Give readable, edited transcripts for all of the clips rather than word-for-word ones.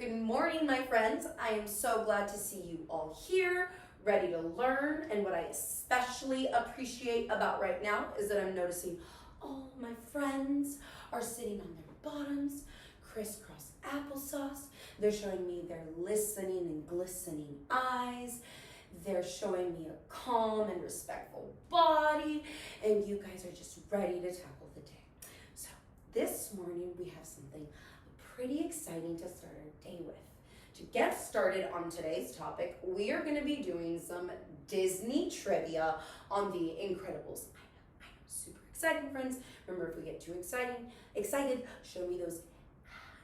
Good morning, my friends. I am so glad to see you all here, ready to learn. And what I especially appreciate about right now is that I'm noticing all my friends are sitting on their bottoms, crisscross applesauce. They're showing me their listening and glistening eyes. They're showing me a calm and respectful body. And you guys are just ready to tackle the day. So this morning we have something pretty exciting to start our day with. To get started on today's topic, we are going to be doing some Disney trivia on The Incredibles. I know, super exciting, friends. Remember, if we get too excited, show me those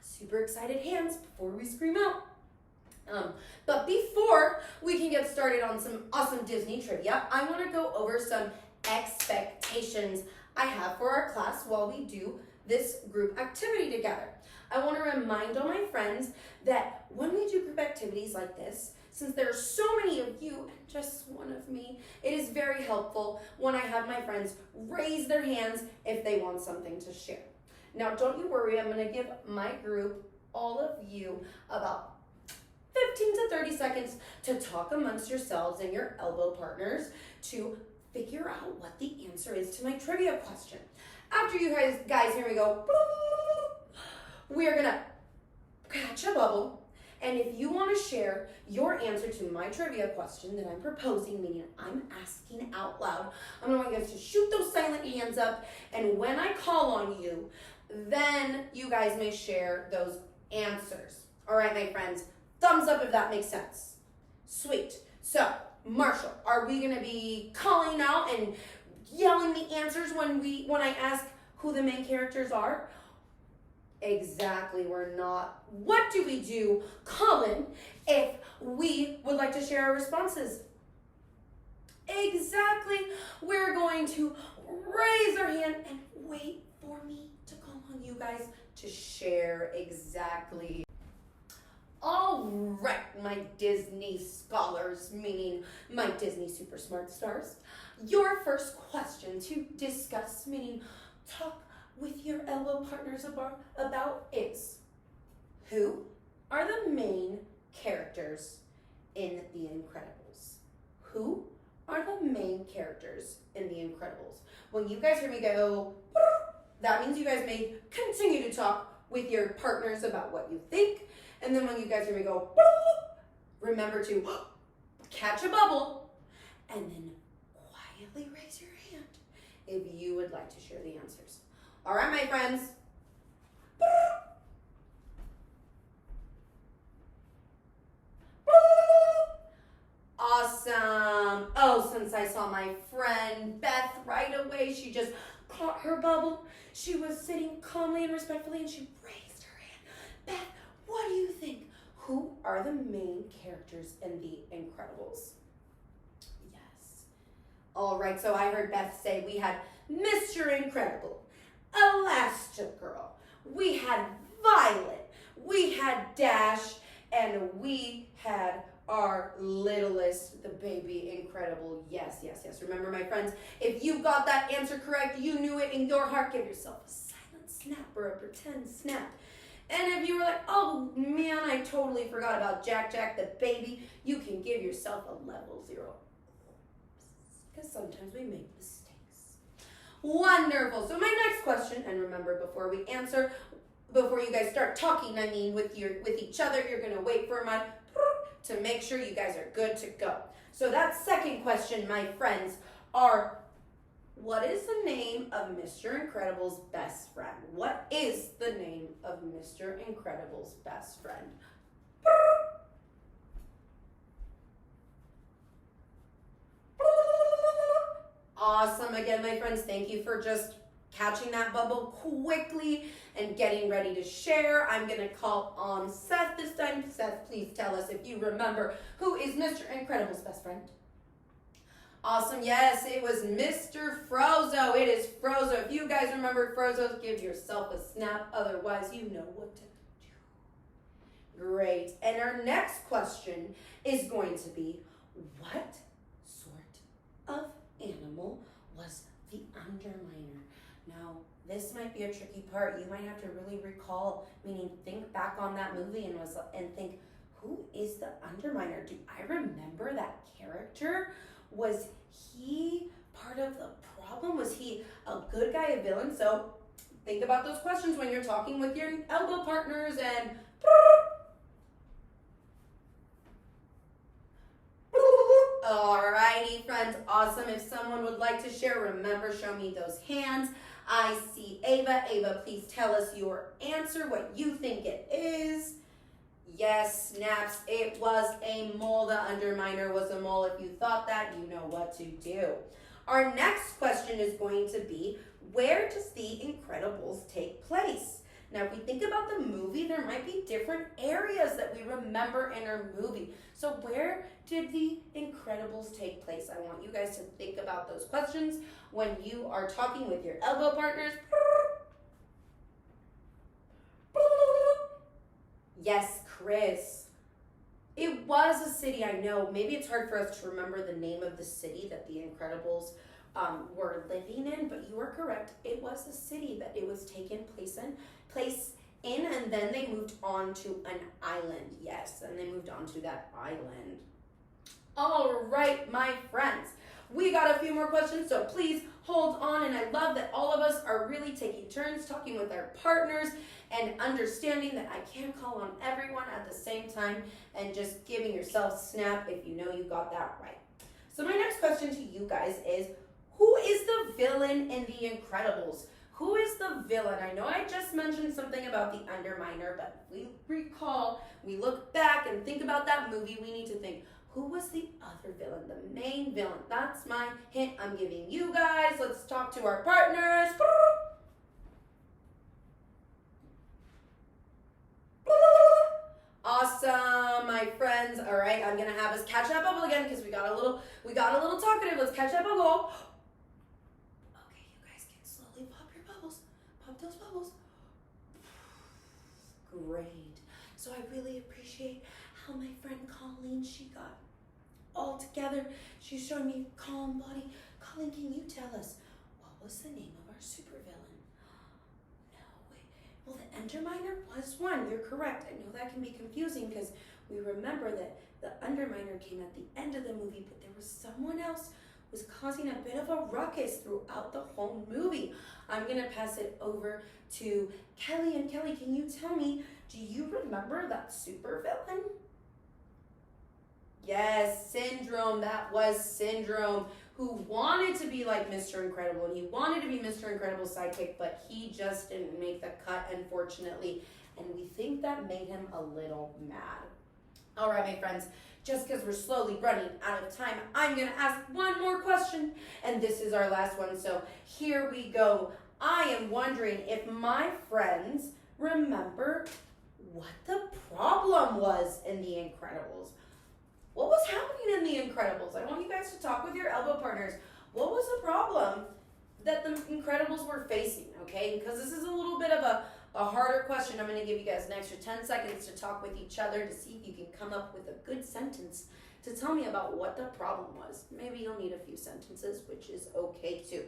super excited hands before we scream out. But before we can get started on some awesome Disney trivia, I want to go over some expectations I have for our class while we do this group activity together. I want to remind all my friends that when we do group activities like this, since there are so many of you and just one of me, it is very helpful when I have my friends raise their hands if they want something to share. Now, don't you worry, I'm going to give my group, all of you, about 15 to 30 seconds to talk amongst yourselves and your elbow partners to figure out what the answer is to my trivia question. After you guys hear me go, we are gonna catch a bubble, and if you want to share your answer to my trivia question that I'm proposing, meaning I'm asking out loud, I'm gonna want you guys to shoot those silent hands up, and when I call on you, then you guys may share those answers. All right, my friends, thumbs up if that makes sense. Sweet. So, Marshall, are we gonna be calling out and yelling the answers when I ask who the main characters are? Exactly, we're not. What do we do, Colin, if we would like to share our responses? Exactly, we're going to raise our hand and wait for me to call on you guys to share exactly. All right, my Disney scholars, meaning my Disney super smart stars, your first question to discuss, meaning talk with your elbow partners about is, who are the main characters in The Incredibles? Who are the main characters in The Incredibles? When you guys hear me go, that means you guys may continue to talk with your partners about what you think. And then when you guys hear me go, remember to catch a bubble and then quietly raise your hand if you would like to share the answers. All right, my friends. Awesome. Oh, since I saw my friend Beth right away, she just caught her bubble. She was sitting calmly and respectfully, and she raised her hand. Beth, what do you think? Who are the main characters in The Incredibles? Yes. All right, so I heard Beth say we had Mr. Incredible, Elastigirl, we had Violet, we had Dash, and we had our littlest, the baby Incredible. Yes, yes, yes. Remember, my friends, if you got that answer correct, you knew it in your heart, give yourself a silent snap or a pretend snap. And if you were like, oh man, I totally forgot about Jack the baby, you can give yourself a level 0. Because sometimes we make mistakes. Wonderful. So my next question, and remember, before we answer, before you guys start talking, with each other, you're gonna wait for my to make sure you guys are good to go. So that second question, my friends, are, what is the name of Mr. Incredible's best friend? What is the name of Mr. Incredible's best friend? Awesome. Again, my friends, thank you for just catching that bubble quickly and getting ready to share. I'm going to call on Seth this time. Seth, please tell us if you remember, who is Mr. Incredible's best friend? Awesome. Yes, it was Mr. Frozo. It is Frozo. If you guys remember Frozo, give yourself a snap. Otherwise, you know what to do. Great. And our next question is going to be, what sort of animal was the Underminer? Now, this might be a tricky part. You might have to really recall, meaning think back on that movie and think, who is the Underminer? Do I remember that character? Was he part of the problem? Was he a good guy, a villain? So think about those questions when you're talking with your elbow partners and alrighty, friends, awesome. If someone would like to share, remember, show me those hands. I see Ava. Ava, please tell us your answer, what you think it is. Yes, snaps, it was a mole. The Underminer was a mole. If you thought that, you know what to do. Our next question is going to be, where does The Incredibles take place? Now, if we think about the movie, there might be different areas that we remember in our movie. So where did The Incredibles take place? I want you guys to think about those questions when you are talking with your elbow partners. Yes, Chris. It was a city, I know. Maybe it's hard for us to remember the name of the city that the Incredibles were living in, but you are correct. It was a city that it was taken place in, and then they moved on to an island. Yes, and they moved on to that island. All right, my friends. We got a few more questions, so please hold on. And I love that all of us are really taking turns talking with our partners and understanding that I can't call on everyone at the same time, and just giving yourself snap if you know you got that right. So my next question to you guys is, who is the villain in The Incredibles? Who is the villain? I know I just mentioned something about the Underminer, but if we recall, we look back and think about that movie, we need to think, who was the other villain, the main villain? That's my hint I'm giving you guys. Let's talk to our partners. Awesome, my friends. All right, I'm gonna have us catch that bubble again because we got a little talkative. Let's catch that bubble. Okay, you guys can slowly pop your bubbles. Pop those bubbles. Great. So I really appreciate how my friend Colleen, she got all together. She's showing me calm body. Colleen, can you tell us, what was the name of our supervillain? No, wait. Well, the Underminer was one. You're correct. I know that can be confusing because we remember that the Underminer came at the end of the movie, but there was someone else who was causing a bit of a ruckus throughout the whole movie. I'm going to pass it over to Kelly. And Kelly, can you tell me, do you remember that supervillain? Yes, Syndrome. That was Syndrome, who wanted to be like Mr. Incredible, and he wanted to be Mr. Incredible's sidekick, but he just didn't make the cut, unfortunately, and we think that made him a little mad. All right, my friends, just because we're slowly running out of time, I'm going to ask one more question, and this is our last one, so here we go. I am wondering if my friends remember what the problem was in The Incredibles. What was happening in The Incredibles? I want you guys to talk with your elbow partners. What was the problem that the Incredibles were facing, okay? Because this is a little bit of a harder question. I'm going to give you guys an extra 10 seconds to talk with each other to see if you can come up with a good sentence to tell me about what the problem was. Maybe you'll need a few sentences, which is okay too.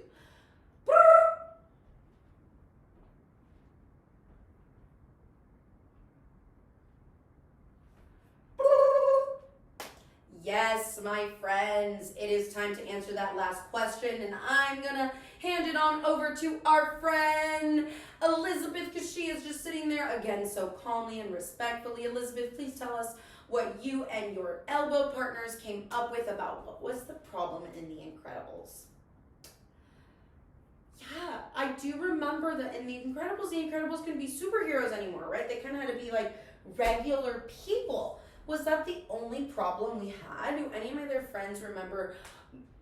Yes, my friends, it is time to answer that last question, and I'm gonna hand it on over to our friend Elizabeth, because she is just sitting there again so calmly and respectfully. Elizabeth, please tell us what you and your elbow partners came up with about what was the problem in The Incredibles. Yeah, I do remember that in The Incredibles couldn't be superheroes anymore, right? They kind of had to be like regular people. Was that the only problem we had? Do any of my other friends remember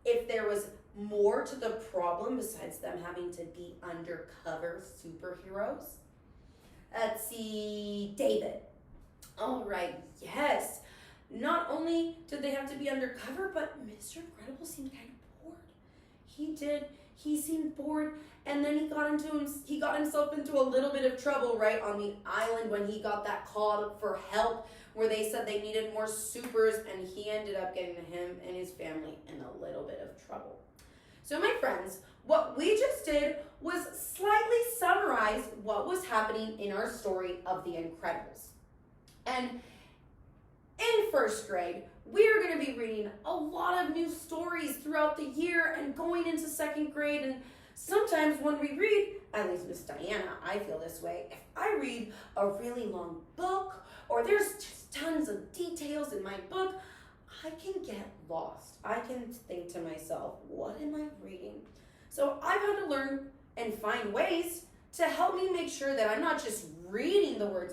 if there was more to the problem besides them having to be undercover superheroes? Let's see, David. All right, yes. Not only did they have to be undercover, but Mr. Incredible seemed kind of bored. He did. He seemed bored, and then he got himself into a little bit of trouble right on the island when he got that call for help, where they said they needed more supers, and he ended up getting him and his family in a little bit of trouble. So my friends, what we just did was slightly summarize what was happening in our story of The Incredibles. And in first grade, we are going to be reading a lot of new stories throughout the year and going into second grade. And sometimes when we read, at least Miss Diana, I feel this way, if I read a really long book or there's just tons of details in my book, I can get lost. I can think to myself, what am I reading? So I've had to learn and find ways to help me make sure that I'm not just reading the words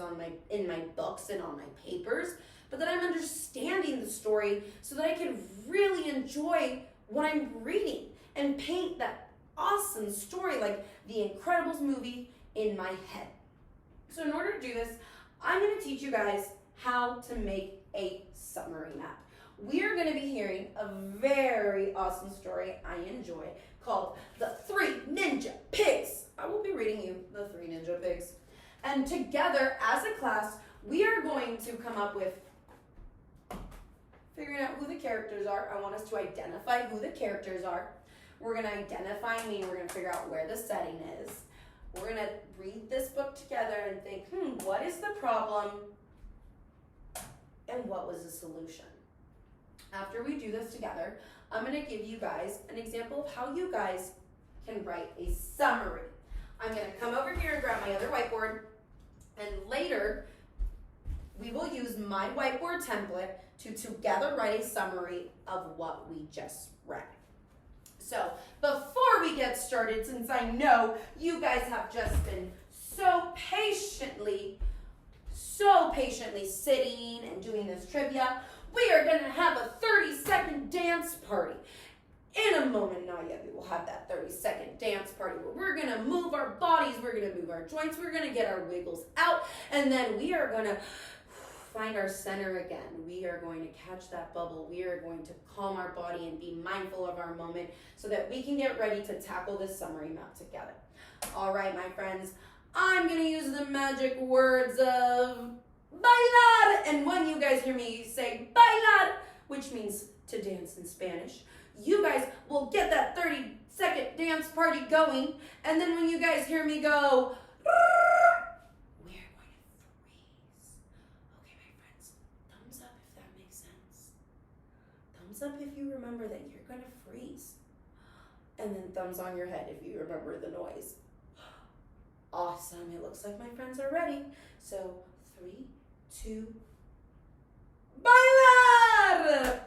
in my books and on my papers, but that I'm understanding the story so that I can really enjoy what I'm reading and paint that awesome story like the Incredibles movie in my head. So in order to do this, I'm going to teach you guys how to make a summary map. We are going to be hearing a very awesome story I enjoy called The Three Ninja Pigs. I will be reading you The Three Ninja Pigs. And together as a class, we are going to come up with figuring out who the characters are. I want us to identify who the characters are. We're going to identify, meaning we're going to figure out where the setting is. We're going to read this book together and think, what is the problem and what was the solution? After we do this together, I'm going to give you guys an example of how you guys can write a summary. I'm going to come over here and grab my other whiteboard, and later we will use my whiteboard template to together write a summary of what we just read. So before we get started, since I know you guys have just been so patiently sitting and doing this trivia, we are going to have a 30-second dance party. In a moment, not yet, we will have that 30-second dance party where we're going to move our bodies, we're going to move our joints, we're going to get our wiggles out, and then we are going to find our center again. We are going to catch that bubble. We are going to calm our body and be mindful of our moment so that we can get ready to tackle this summary map together. All right, my friends, I'm going to use the magic words of bailar. And when you guys hear me say bailar, which means to dance in Spanish, you guys will get that 30-second dance party going. And then when you guys hear me go, we're going to freeze. Okay, my friends, thumbs up if that makes sense. Thumbs up if you remember that you're going to freeze. And then thumbs on your head if you remember the noise. Awesome. It looks like my friends are ready. So 3, 2, bailar!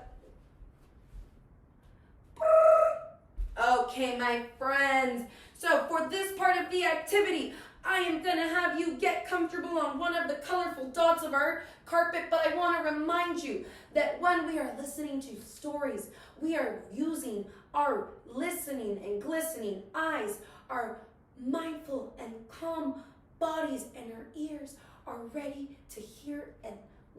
Okay, my friends. So for this part of the activity, I am going to have you get comfortable on one of the colorful dots of our carpet, but I want to remind you that when we are listening to stories, we are using our listening and glistening eyes, our mindful and calm bodies, and our ears are ready to hear and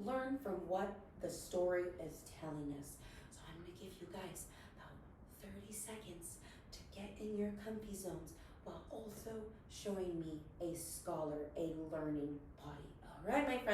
learn from what the story is telling us. So I'm going to give you guys about 30 seconds to get in your comfy zones while also showing me a scholar, a learning body. All right, my friends.